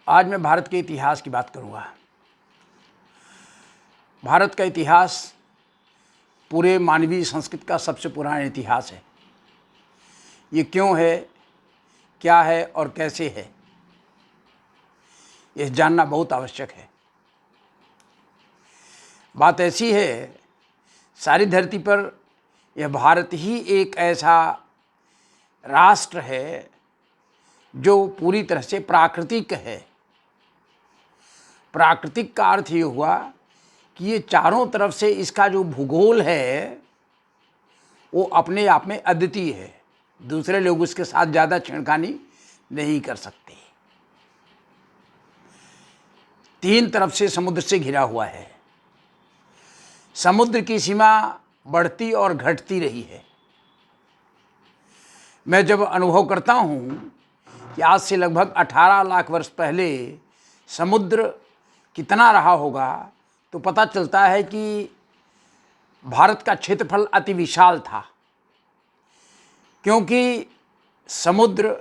आज मैं भारत के इतिहास की बात करूँगा। भारत का इतिहास पूरे मानवीय संस्कृति का सबसे पुराना इतिहास है। ये क्यों है, क्या है और कैसे है, यह जानना बहुत आवश्यक है। बात ऐसी है, सारी धरती पर यह भारत ही एक ऐसा राष्ट्र है जो पूरी तरह से प्राकृतिक है। प्राकृतिक का अर्थ ये हुआ कि ये चारों तरफ से इसका जो भूगोल है वो अपने आप में अद्वितीय है। दूसरे लोग उसके साथ ज़्यादा छेड़खानी नहीं कर सकते। तीन तरफ से समुद्र से घिरा हुआ है। समुद्र की सीमा बढ़ती और घटती रही है। मैं जब अनुभव करता हूँ कि आज से लगभग 18 लाख वर्ष पहले समुद्र कितना रहा होगा, तो पता चलता है कि भारत का क्षेत्रफल अति विशाल था, क्योंकि समुद्र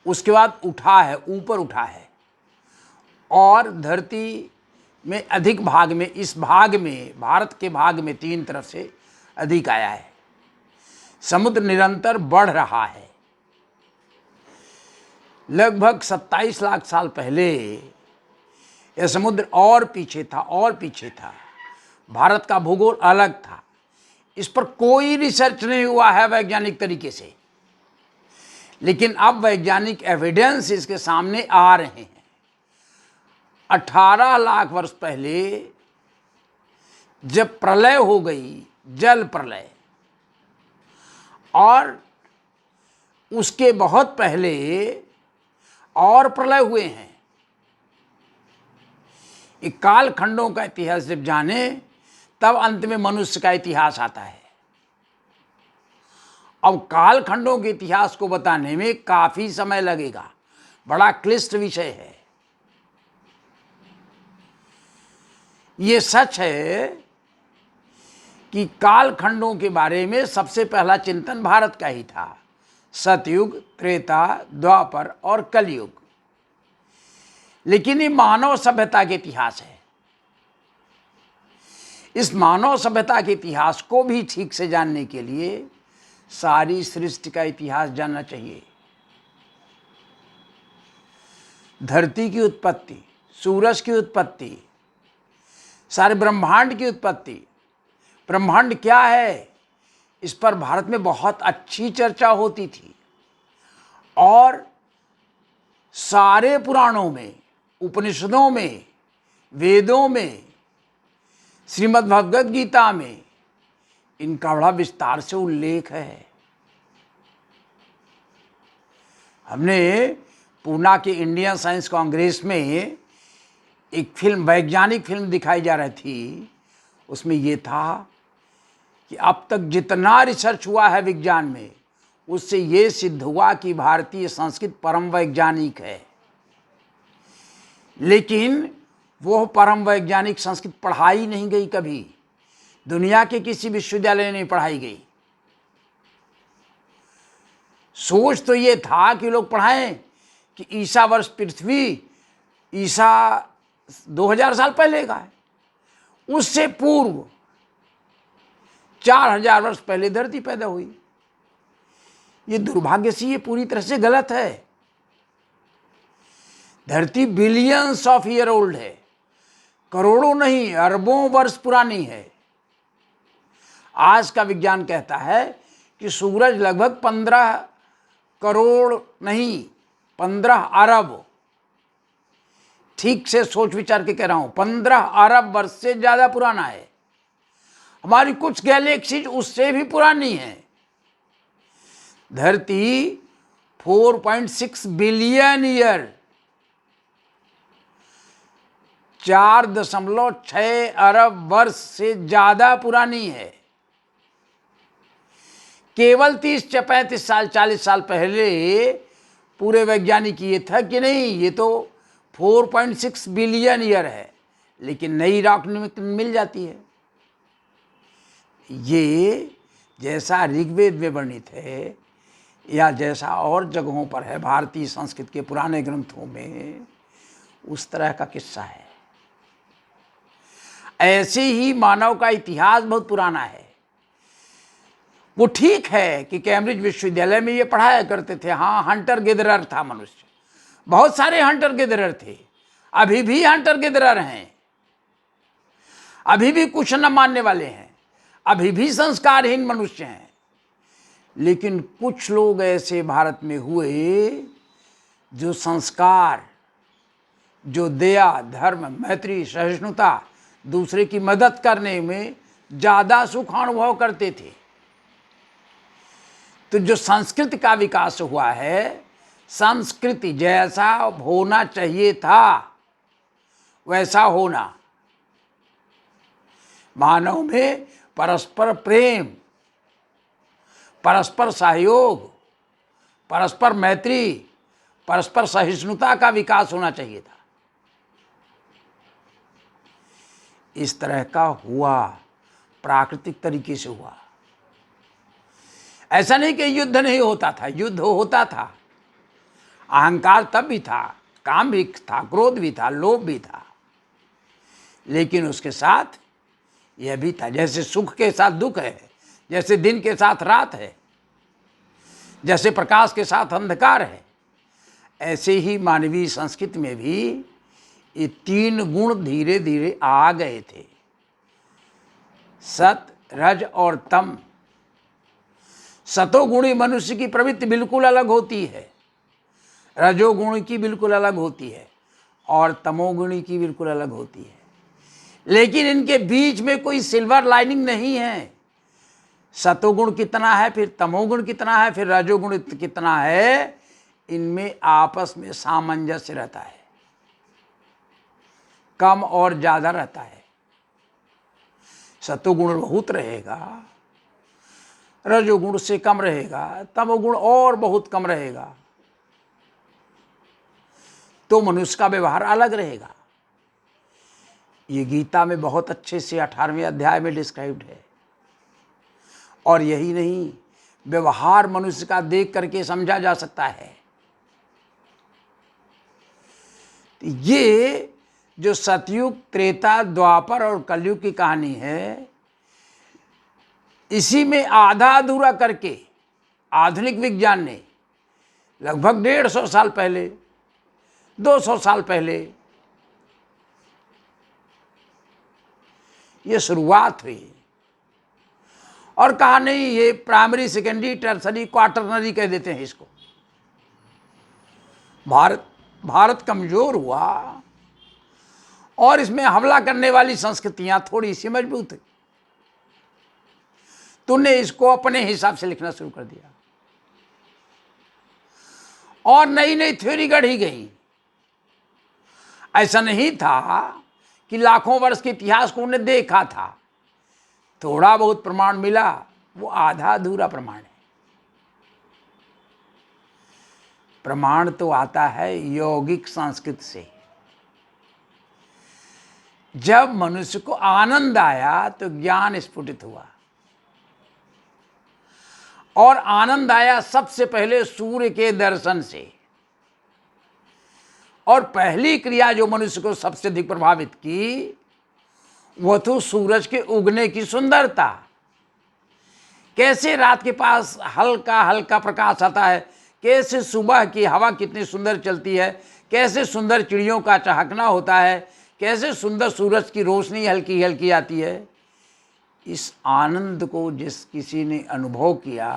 उसके बाद उठा है, ऊपर उठा है और धरती में अधिक भाग में, इस भाग में, भारत के भाग में तीन तरफ से अधिक आया है। समुद्र निरंतर बढ़ रहा है। लगभग 27 लाख साल पहले यह समुद्र और पीछे था और पीछे था। भारत का भूगोल अलग था। इस पर कोई रिसर्च नहीं हुआ है वैज्ञानिक तरीके से, लेकिन अब वैज्ञानिक एविडेंस इसके सामने आ रहे हैं। 18 लाख वर्ष पहले जब प्रलय हो गई, जल प्रलय, और उसके बहुत पहले और प्रलय हुए हैं। एक काल खंडों का इतिहास जब जाने तब अंत में मनुष्य का इतिहास आता है। अब काल खंडों के इतिहास को बताने में काफी समय लगेगा, बड़ा क्लिष्ट विषय है। ये सच है कि काल खंडों के बारे में सबसे पहला चिंतन भारत का ही था। सतयुग, त्रेता, द्वापर और कलयुग। लेकिन ये मानव सभ्यता के इतिहास है। इस मानव सभ्यता के इतिहास को भी ठीक से जानने के लिए सारी सृष्टि का इतिहास जानना चाहिए। धरती की उत्पत्ति, सूरज की उत्पत्ति, सारे ब्रह्मांड की उत्पत्ति, ब्रह्मांड क्या है, इस पर भारत में बहुत अच्छी चर्चा होती थी। और सारे पुराणों में, उपनिषदों में, वेदों में, श्रीमद् भगवद गीता में इनका बड़ा विस्तार से उल्लेख है। हमने पूना के इंडियन साइंस कांग्रेस में एक फिल्म, वैज्ञानिक फिल्म दिखाई जा रही थी। उसमें ये था कि अब तक जितना रिसर्च हुआ है विज्ञान में, उससे ये सिद्ध हुआ कि भारतीय संस्कृत परम वैज्ञानिक है। लेकिन वो परम वैज्ञानिक संस्कृत पढ़ाई नहीं गई कभी, दुनिया के किसी विश्वविद्यालय में नहीं पढ़ाई गई। सोच तो ये था कि लोग पढ़ाएं कि ईसा वर्ष पृथ्वी, ईसा 2000 साल पहले का है, उससे पूर्व 4000 वर्ष पहले धरती पैदा हुई। ये दुर्भाग्य से ये पूरी तरह से गलत है। धरती बिलियंस ऑफ ईयर ओल्ड है, करोड़ों नहीं अरबों वर्ष पुरानी है। आज का विज्ञान कहता है कि सूरज लगभग 15 करोड़ नहीं, 15 अरब, ठीक से सोच विचार के कह रहा हूं, 15 अरब वर्ष से ज्यादा पुराना है। हमारी कुछ गैलेक्सीज उससे भी पुरानी है। धरती 4.6 बिलियन ईयर, 4.6 अरब वर्ष से ज्यादा पुरानी है। केवल 30-35 साल, 40 साल पहले पूरे वैज्ञानिक ये था कि नहीं, ये तो 4.6 बिलियन ईयर है, लेकिन नई रॉक मिल जाती है। ये जैसा ऋग्वेद में वर्णित है या जैसा और जगहों पर है भारतीय संस्कृत के पुराने ग्रंथों में, उस तरह का किस्सा है। ऐसे ही मानव का इतिहास बहुत पुराना है। वो ठीक है कि कैम्ब्रिज विश्वविद्यालय में ये पढ़ाया करते थे, हाँ हंटर गेदरर था मनुष्य, बहुत सारे हंटर गेदरर थे, अभी भी हंटर गेदरर हैं, अभी भी कुछ न मानने वाले हैं, अभी भी संस्कारहीन मनुष्य हैं। लेकिन कुछ लोग ऐसे भारत में हुए जो संस्कार, जो दया, धर्म, मैत्री, सहिष्णुता, दूसरे की मदद करने में ज़्यादा सुख अनुभव करते थे। तो जो संस्कृति का विकास हुआ है, संस्कृति जैसा होना चाहिए था वैसा होना, मानव में परस्पर प्रेम, परस्पर सहयोग, परस्पर मैत्री, परस्पर सहिष्णुता का विकास होना चाहिए था। इस तरह का हुआ, प्राकृतिक तरीके से हुआ। ऐसा नहीं कि युद्ध नहीं होता था, युद्ध होता था, अहंकार तब भी था, काम भी था, क्रोध भी था, लोभ भी था, लेकिन उसके साथ यह भी था, जैसे सुख के साथ दुख है, जैसे दिन के साथ रात है, जैसे प्रकाश के साथ अंधकार है, ऐसे ही मानवीय संस्कृति में भी ये तीन गुण धीरे धीरे आ गए थे, सत, रज और तम। सतोगुणी मनुष्य की प्रवृत्ति बिल्कुल अलग होती है, रजोगुणी की बिल्कुल अलग होती है और तमोगुणी की बिल्कुल अलग होती है, लेकिन इनके बीच में कोई सिल्वर लाइनिंग नहीं है। सतोगुण कितना है, फिर तमोगुण कितना है, फिर रजोगुण कितना है, इनमें आपस में सामंजस्य रहता है, कम और ज्यादा रहता है। सतोगुण बहुत रहेगा, रजोगुण से कम रहेगा, तमोगुण और बहुत कम रहेगा, तो मनुष्य का व्यवहार अलग रहेगा। ये गीता में बहुत अच्छे से 18वें अध्याय में डिस्क्राइब्ड है। और यही नहीं, व्यवहार मनुष्य का देख करके समझा जा सकता है। ये जो सतयुग, त्रेता, द्वापर और कलयुग की कहानी है, इसी में आधा अधूरा करके आधुनिक विज्ञान ने लगभग 150 साल पहले, 200 साल पहले ये शुरुआत हुई और कहा नहीं, ये प्राइमरी, सेकेंडरी, टर्सरी, क्वार्टरनरी कह देते हैं इसको। भारत कमजोर हुआ और इसमें हमला करने वाली संस्कृतियां थोड़ी सी मजबूत हुई, तूने इसको अपने हिसाब से लिखना शुरू कर दिया और नई नई थ्योरी गढ़ी गई। ऐसा नहीं था कि लाखों वर्ष के इतिहास को उन्हें देखा था, थोड़ा बहुत प्रमाण मिला, वो आधा अधूरा प्रमाण है। प्रमाण तो आता है यौगिक संस्कृति से। जब मनुष्य को आनंद आया तो ज्ञान स्फुटित हुआ, और आनंद आया सबसे पहले सूर्य के दर्शन से। और पहली क्रिया जो मनुष्य को सबसे अधिक प्रभावित की वो तो सूरज के उगने की सुंदरता। कैसे रात के पास हल्का हल्का प्रकाश आता है, कैसे सुबह की हवा कितनी सुंदर चलती है, कैसे सुंदर चिड़ियों का चहकना होता है, कैसे सुंदर सूरज की रोशनी हल्की हल्की आती है। इस आनंद को जिस किसी ने अनुभव किया,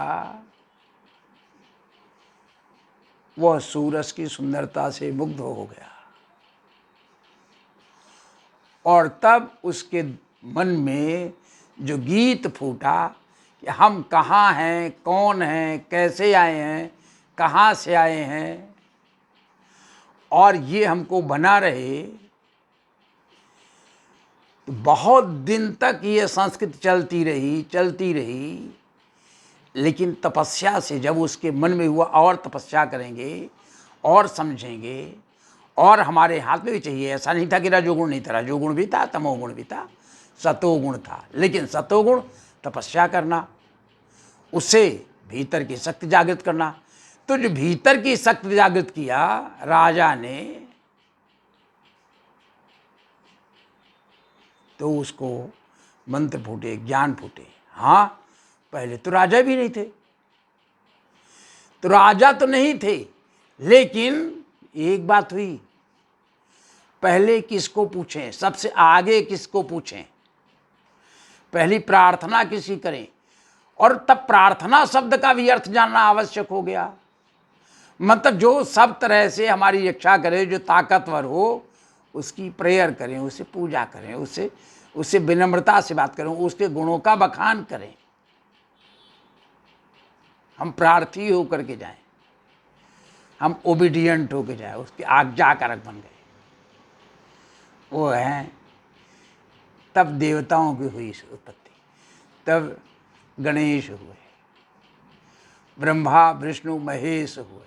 वह सूरज की सुंदरता से मुग्ध हो गया और तब उसके मन में जो गीत फूटा कि हम कहाँ हैं, कौन हैं, कैसे आए हैं, कहाँ से आए हैं और ये हमको बना रहे। तो बहुत दिन तक ये संस्कृति चलती रही, लेकिन तपस्या से जब उसके मन में हुआ और तपस्या करेंगे और समझेंगे, और हमारे हाथ में भी चाहिए। ऐसा नहीं था कि रजोगुण नहीं था, रजोगुण भी था, तमोगुण भी था, सतोगुण था, लेकिन सतोगुण तपस्या करना, उससे भीतर की शक्ति जागृत करना। तो जो भीतर की शक्ति जागृत किया राजा ने, तो उसको मंत्र फूटे, ज्ञान फूटे। हाँ, पहले तो राजा भी नहीं थे, तो राजा तो नहीं थे, लेकिन एक बात हुई, पहले किसको पूछें, सबसे आगे किसको पूछें, पहली प्रार्थना किसी करें। और तब प्रार्थना शब्द का भी अर्थ जानना आवश्यक हो गया। मतलब जो सब तरह से हमारी रक्षा करे, जो ताकतवर हो, उसकी प्रेयर करें, उसे पूजा करें, उससे विनम्रता से बात करें, उसके गुणों का बखान करें। हम प्रार्थी होकर के जाएं, हम ओबीडियंट होकर जाएं, उसके आज्ञाकारक बन गए। वो हैं, तब देवताओं की हुई उत्पत्ति, तब गणेश हुए, ब्रह्मा विष्णु महेश हुए,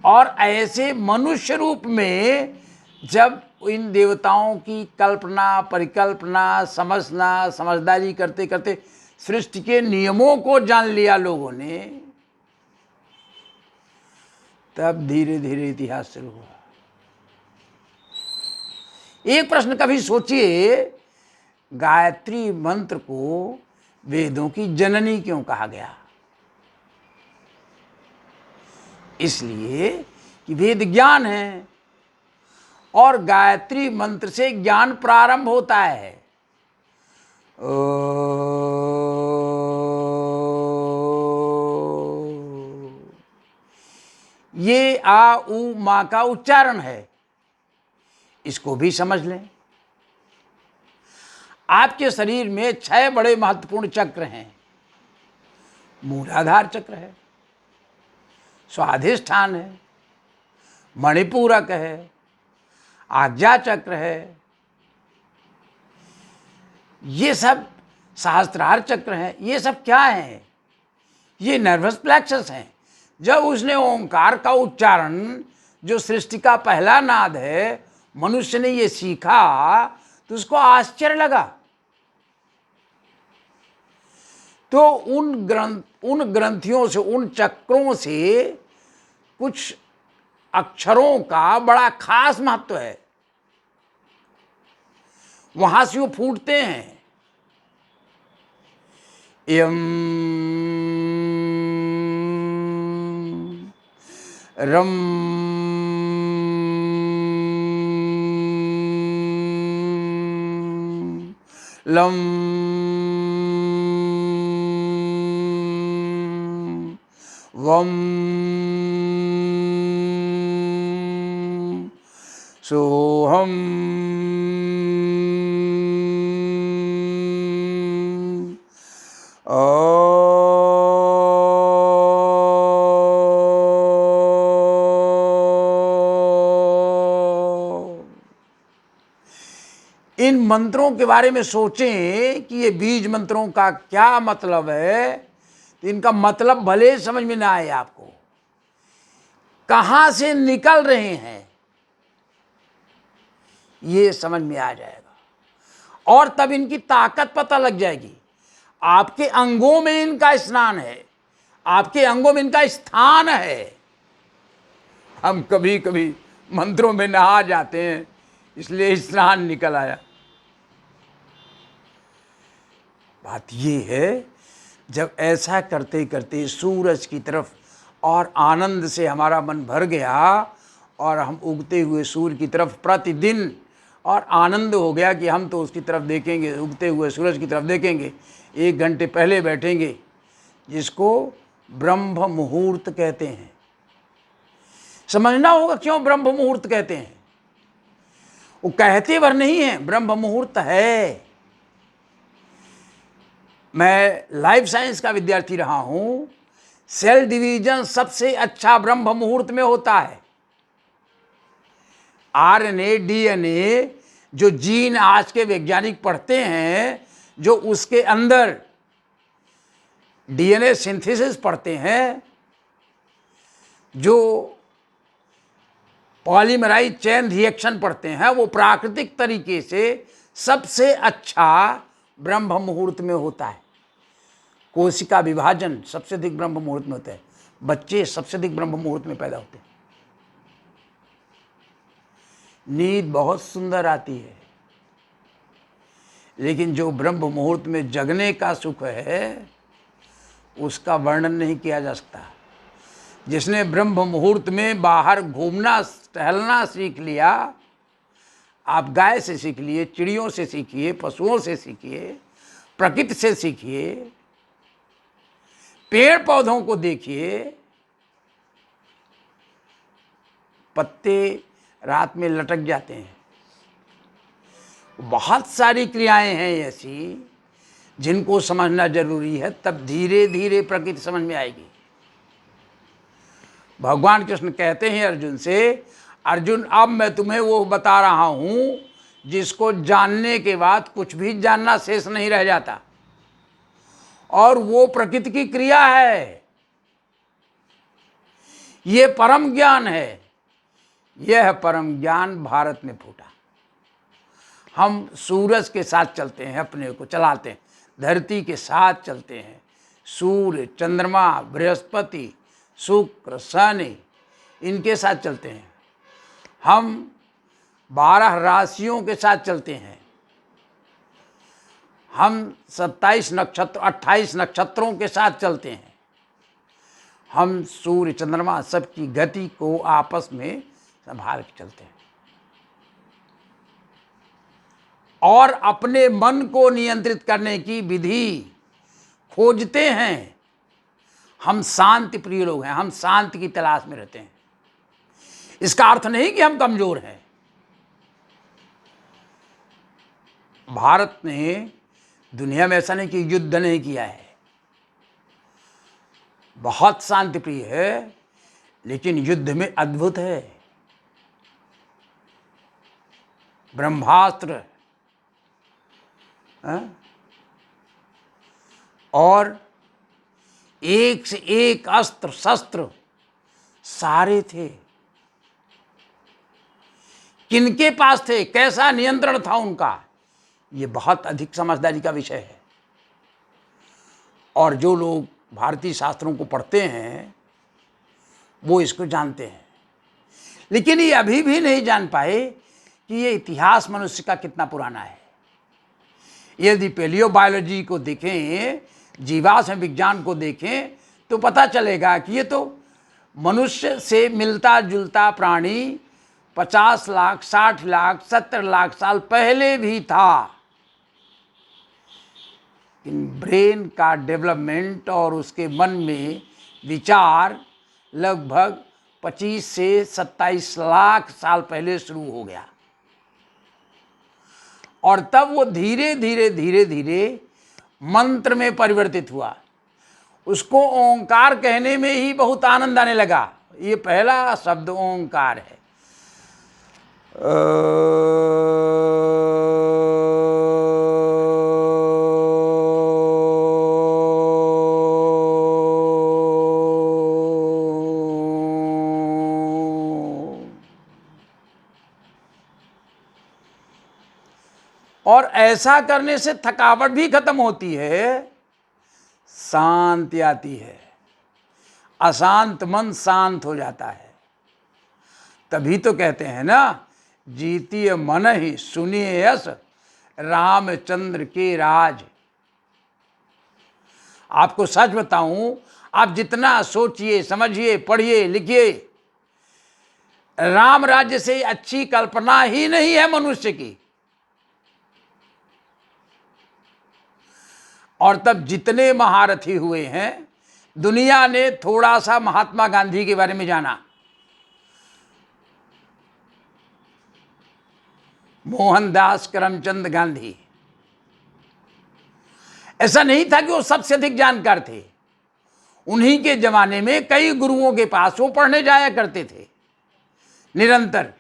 और ऐसे मनुष्य रूप में जब इन देवताओं की कल्पना, परिकल्पना, समझना, समझदारी करते करते सृष्टि के नियमों को जान लिया लोगों ने, तब धीरे धीरे इतिहास शुरू हुआ। एक प्रश्न कभी सोचिए, गायत्री मंत्र को वेदों की जननी क्यों कहा गया? इसलिए कि वेद ज्ञान है, और गायत्री मंत्र से ज्ञान प्रारंभ होता है। ये आ उ मा का उच्चारण है, इसको भी समझ लें। आपके शरीर में 6 बड़े महत्वपूर्ण चक्र हैं। मूलाधार चक्र है, स्वाधिष्ठान है, मणिपूरक है, आज्ञा चक्र है, ये सब सहस्त्रार चक्र है। ये सब क्या है? ये नर्वस प्लेक्सस हैं। जब उसने ओंकार का उच्चारण, जो सृष्टि का पहला नाद है, मनुष्य ने ये सीखा तो उसको आश्चर्य लगा। तो उन ग्रंथियों से, उन चक्रों से कुछ अक्षरों का बड़ा खास महत्व है, वहां से वो फूटते हैं। यम रम लम वम सोहम इन मंत्रों के बारे में सोचें कि ये बीज मंत्रों का क्या मतलब है, तो इनका मतलब भले समझ में ना आए आपको, कहां से निकल रहे हैं ये समझ में आ जाएगा, और तब इनकी ताकत पता लग जाएगी। आपके अंगों में इनका स्नान है, आपके अंगों में इनका स्थान है। हम कभी कभी मंत्रों में नहा जाते हैं, इसलिए स्नान निकल आया। बात ये है, जब ऐसा करते करते सूरज की तरफ और आनंद से हमारा मन भर गया, और हम उगते हुए सूर्य की तरफ प्रतिदिन, और आनंद हो गया कि हम तो उसकी तरफ देखेंगे, उगते हुए सूरज की तरफ देखेंगे, 1 घंटे पहले बैठेंगे, जिसको ब्रह्म मुहूर्त कहते हैं। समझना होगा क्यों ब्रह्म मुहूर्त कहते हैं। वो कहते भर नहीं है, ब्रह्म मुहूर्त है। मैं लाइफ साइंस का विद्यार्थी रहा हूं, सेल डिवीजन सबसे अच्छा ब्रह्म मुहूर्त में होता है। आरएनए, डीएनए, जो जीन आज के वैज्ञानिक पढ़ते हैं, जो उसके अंदर डीएनए सिंथेसिस पढ़ते हैं, जो पॉलीमराइज चेन रिएक्शन पढ़ते हैं, वो प्राकृतिक तरीके से सबसे अच्छा ब्रह्म मुहूर्त में होता है। कोशिका विभाजन सबसे अधिक ब्रह्म मुहूर्त में होता है। बच्चे सबसे अधिक ब्रह्म मुहूर्त में पैदा होते हैं। नींद बहुत सुंदर आती है, लेकिन जो ब्रह्म मुहूर्त में जगने का सुख है उसका वर्णन नहीं किया जा सकता। जिसने ब्रह्म मुहूर्त में बाहर घूमना टहलना सीख लिया, आप गाय से सीख लिए, चिड़ियों से सीखिए, पशुओं से सीखिए, प्रकृति से सीखिए, पेड़ पौधों को देखिए, पत्ते रात में लटक जाते हैं। बहुत सारी क्रियाएं हैं ऐसी जिनको समझना जरूरी है, तब धीरे धीरे प्रकृति समझ में आएगी। भगवान कृष्ण कहते हैं अर्जुन से, अर्जुन अब मैं तुम्हें वो बता रहा हूं जिसको जानने के बाद कुछ भी जानना शेष नहीं रह जाता, और वो प्रकृति की क्रिया है। ये परम ज्ञान है। यह परम ज्ञान भारत में फूटा। हम सूरज के साथ चलते हैं, अपने को चलाते हैं, धरती के साथ चलते हैं। सूर्य, चंद्रमा, बृहस्पति, शुक्र, शनि, इनके साथ चलते हैं। हम 12 राशियों के साथ चलते हैं। हम 28 नक्षत्रों के साथ चलते हैं। हम सूर्य, चंद्रमा सबकी गति को आपस में संभाल के चलते हैं और अपने मन को नियंत्रित करने की विधि खोजते हैं। हम शांति प्रिय लोग हैं, हम शांति की तलाश में रहते हैं। इसका अर्थ नहीं कि हम कमजोर हैं। भारत ने दुनिया में ऐसा नहीं कि युद्ध नहीं किया है, बहुत शांति प्रिय है, लेकिन युद्ध में अद्भुत है। ब्रह्मास्त्र और एक से एक अस्त्र शस्त्र सारे थे। किनके पास थे, कैसा नियंत्रण था उनका, ये बहुत अधिक समझदारी का विषय है। और जो लोग भारतीय शास्त्रों को पढ़ते हैं वो इसको जानते हैं, लेकिन ये अभी भी नहीं जान पाए कि ये इतिहास मनुष्य का कितना पुराना है। यदि पैलियोबायोलॉजी को देखें, जीवाश्म विज्ञान को देखें, तो पता चलेगा कि ये तो मनुष्य से मिलता जुलता प्राणी 50 लाख, 60 लाख, 70 लाख साल पहले भी था। इन ब्रेन का डेवलपमेंट और उसके मन में विचार लगभग 25 से 27 लाख साल पहले शुरू हो गया, और तब वो धीरे धीरे धीरे धीरे मंत्र में परिवर्तित हुआ। उसको ओंकार कहने में ही बहुत आनंद आने लगा। ये पहला शब्द ओंकार है। और ऐसा करने से थकावट भी खत्म होती है, शांति आती है, अशांत मन शांत हो जाता है। तभी तो कहते हैं ना, जीतिए मन ही सुनिए यश रामचंद्र के राज। आपको सच बताऊं, आप जितना सोचिए, समझिए, पढ़िए, लिखिए, राम राज्य से अच्छी कल्पना ही नहीं है मनुष्य की। और तब जितने महारथी हुए हैं, दुनिया ने थोड़ा सा महात्मा गांधी के बारे में जाना। मोहनदास करमचंद गांधी, ऐसा नहीं था कि वो सबसे अधिक जानकार थे। उन्हीं के जमाने में कई गुरुओं के पास वो पढ़ने जाया करते थे। निरंतर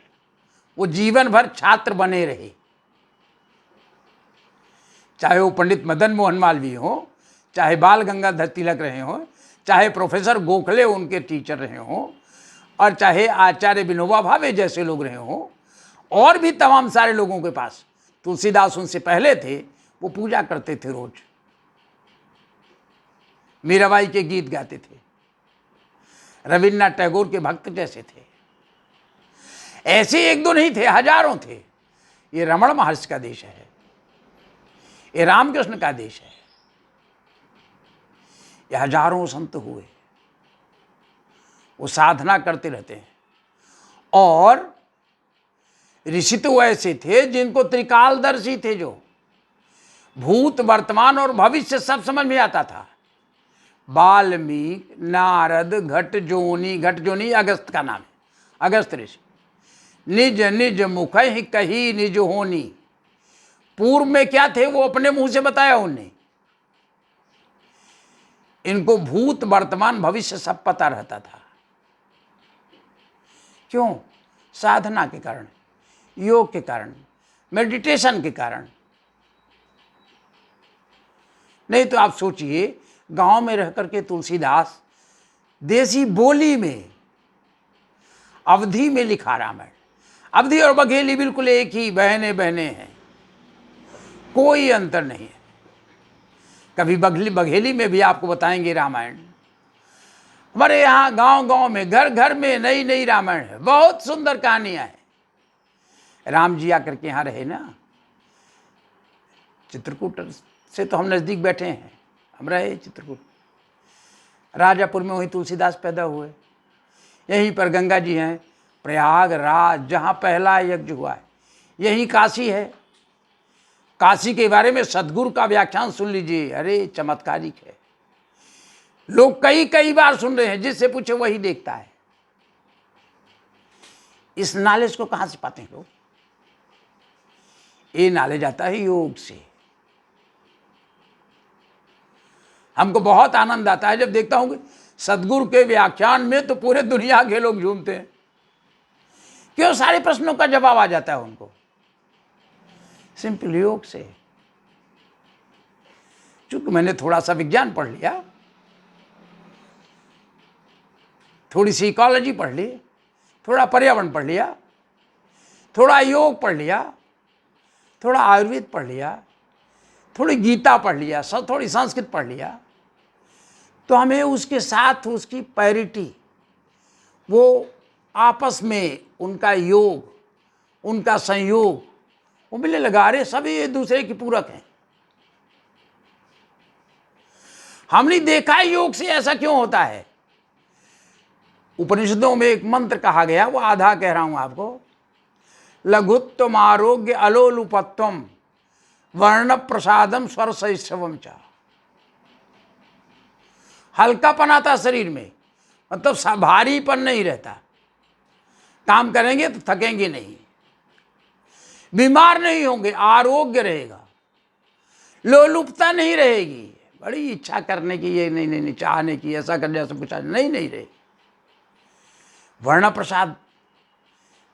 वो जीवन भर छात्र बने रहे। चाहे वो पंडित मदन मोहन मालवीय हो, चाहे बाल गंगाधर तिलक रहे हों, चाहे प्रोफेसर गोखले उनके टीचर रहे हों, और चाहे आचार्य विनोबा भावे जैसे लोग रहे हों, और भी तमाम सारे लोगों के पास, तुलसीदास उनसे पहले थे, वो पूजा करते थे रोज, मीराबाई के गीत गाते थे, रविन्द्रनाथ टैगोर के भक्त जैसे थे। ऐसे एक दो नहीं थे, हजारों थे। ये रमण महर्षि का देश है। ये रामकृष्ण का देश है। ये हजारों संत हुए, वो साधना करते रहते हैं। और ऋषि तो ऐसे थे जिनको त्रिकालदर्शी थे, जो भूत वर्तमान और भविष्य सब समझ में आता था। वाल्मीकि, नारद, घट जोनी अगस्त का नाम है, अगस्त ऋषि। निज निज मुख ही कही निज होनी, पूर्व में क्या थे वो अपने मुंह से बताया उन्हें। इनको भूत वर्तमान भविष्य सब पता रहता था। क्यों? साधना के कारण, योग के कारण, मेडिटेशन के कारण। नहीं तो आप सोचिए, गांव में रह करके तुलसीदास देसी बोली में, अवधी में लिखा रामायण। अवधी और बघेली बिल्कुल एक ही, बहने बहने हैं, कोई अंतर नहीं है। कभी बघेली में भी आपको बताएंगे रामायण। हमारे यहाँ गांव गांव में, घर घर में नई नई रामायण है, बहुत सुंदर कहानियां हैं। राम जी आकर के यहाँ रहे ना, चित्रकूट से तो हम नज़दीक बैठे हैं, हम रहे चित्रकूट। राजापुर में वहीं तुलसीदास पैदा हुए, यहीं पर गंगा जी हैं, प्रयागराज जहाँ पहला यज्ञ हुआ है, यहीं काशी है। काशी के बारे में सदगुरु का व्याख्यान सुन लीजिए, अरे चमत्कारिक है। लोग कई कई बार सुन रहे हैं, जिससे पूछे वही देखता है। इस नॉलेज को कहाँ से पाते हैं लोग? ये नॉलेज आता है योग से। हमको बहुत आनंद आता है जब देखता हूं कि सदगुरु के व्याख्यान में तो पूरे दुनिया के लोग झूमते हैं। क्यों? सारे प्रश्नों का जवाब आ जाता है उनको, सिंपल योग से। चूंकि मैंने थोड़ा सा विज्ञान पढ़ लिया, थोड़ी सी इकोलॉजी पढ़ ली, थोड़ा पर्यावरण पढ़ लिया, थोड़ा योग पढ़ लिया, थोड़ा आयुर्वेद पढ़ लिया, थोड़ी गीता पढ़ लिया, थोड़ी संस्कृत पढ़ लिया, तो हमें उसके साथ उसकी पैरिटी, वो आपस में उनका योग, उनका संयोग, वो मिलने लगा। अरे सभी एक दूसरे की पूरक हैं। हमने देखा है योग से ऐसा क्यों होता है। उपनिषदों में एक मंत्र कहा गया, वो आधा कह रहा हूं आपको। लघुत्तम आरोग्य अलोलुपत्वम वर्ण प्रसादम स्वर सैष्ठवम चा। हल्कापन आता शरीर में, मतलब भारीपन नहीं रहता। काम करेंगे तो थकेंगे नहीं, बीमार नहीं होंगे, आरोग्य रहेगा, लोलुपता नहीं रहेगी। बड़ी इच्छा करने की, ये नहीं नहीं नहीं चाहने की, ऐसा कर जैसा कुछ नहीं नहीं रहे। वर्ण प्रसाद,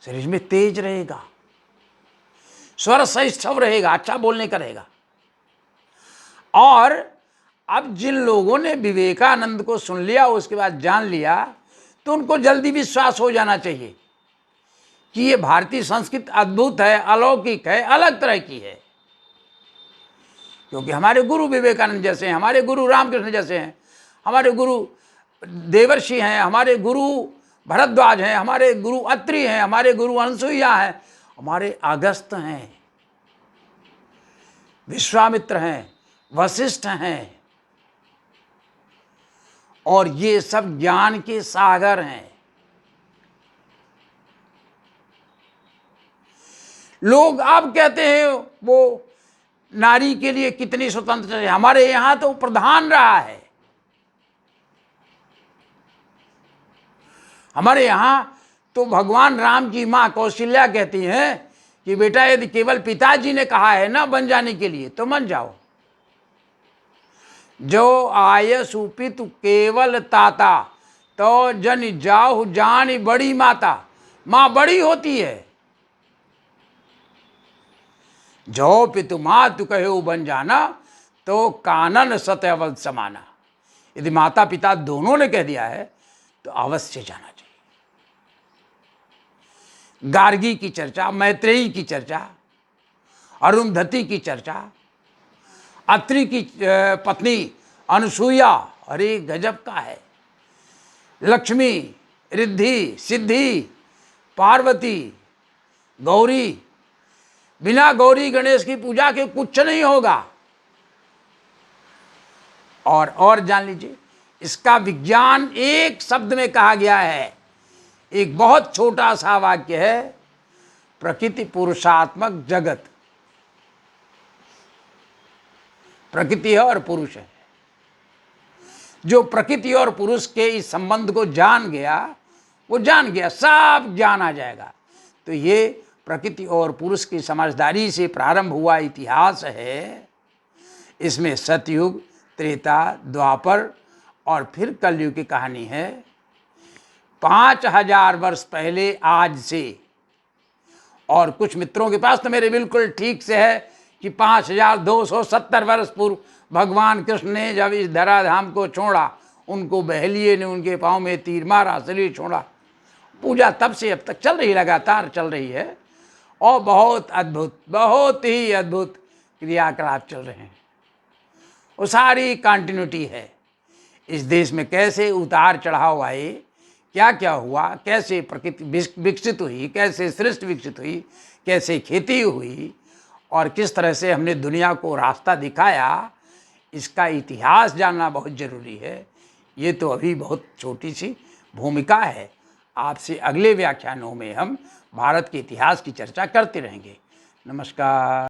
शरीर में तेज रहेगा, स्वर सैष्ठव रहेगा, अच्छा बोलने का रहेगा। और अब जिन लोगों ने विवेकानंद को सुन लिया, उसके बाद जान लिया, तो उनको जल्दी विश्वास हो जाना चाहिए कि ये भारतीय संस्कृति अद्भुत है, अलौकिक है, अलग तरह की है। क्योंकि हमारे गुरु विवेकानंद जैसे हैं, हमारे गुरु रामकृष्ण जैसे हैं, हमारे गुरु देवर्षि हैं, हमारे गुरु भरद्वाज हैं, हमारे गुरु अत्रि हैं, हमारे गुरु अनसुईया हैं, हमारे अगस्त हैं, विश्वामित्र हैं, वशिष्ठ हैं, और ये सब ज्ञान के सागर हैं। लोग अब कहते हैं वो नारी के लिए कितनी स्वतंत्रता है। हमारे यहां तो प्रधान रहा है। हमारे यहां तो भगवान राम की मां कौशल्या कहती हैं कि बेटा यदि केवल पिताजी ने कहा है ना बन जाने के लिए तो बन जाओ। जो आय सुपितु केवल ताता, तो जन जाहु जानी बड़ी माता। मां बड़ी होती है। जो पितु मातु कहे बन जाना, तो कानन सत्यवत समाना। यदि माता पिता दोनों ने कह दिया है तो अवश्य जाना चाहिए। गार्गी की चर्चा, मैत्रेयी की चर्चा, अरुंधति की चर्चा, अत्रि की पत्नी अनुसुईया, अरे गजब का है। लक्ष्मी, रिद्धि, सिद्धि, पार्वती, गौरी, बिना गौरी गणेश की पूजा के कुछ नहीं होगा। और जान लीजिए, इसका विज्ञान एक शब्द में कहा गया है, एक बहुत छोटा सा वाक्य है, प्रकृति पुरुषात्मक जगत। प्रकृति है और पुरुष है। जो प्रकृति और पुरुष के इस संबंध को जान गया, वो जान गया, सब ज्ञान आ जाएगा। तो ये प्रकृति और पुरुष की समझदारी से प्रारंभ हुआ इतिहास है। इसमें सतयुग, त्रेता, द्वापर और फिर कलयुग की कहानी है। 5000 वर्ष पहले आज से, और कुछ मित्रों के पास तो मेरे बिल्कुल ठीक से है कि 5270 वर्ष पूर्व भगवान कृष्ण ने जब इस धराधाम को छोड़ा, उनको बहेलिए ने उनके पाँव में तीर मारा, शरीर छोड़ा। पूजा तब से अब तक चल रही, लगातार चल रही है, और बहुत अद्भुत, बहुत ही अद्भुत क्रियाकलाप चल रहे हैं। वो सारी कंटिन्यूटी है। इस देश में कैसे उतार चढ़ाव आए, क्या क्या हुआ, कैसे प्रकृति विकसित हुई, कैसे सृष्टि विकसित हुई, कैसे खेती हुई, और किस तरह से हमने दुनिया को रास्ता दिखाया, इसका इतिहास जानना बहुत ज़रूरी है। ये तो अभी बहुत छोटी सी भूमिका है। आपसे अगले व्याख्यानों में हम भारत के इतिहास की चर्चा करते रहेंगे। नमस्कार।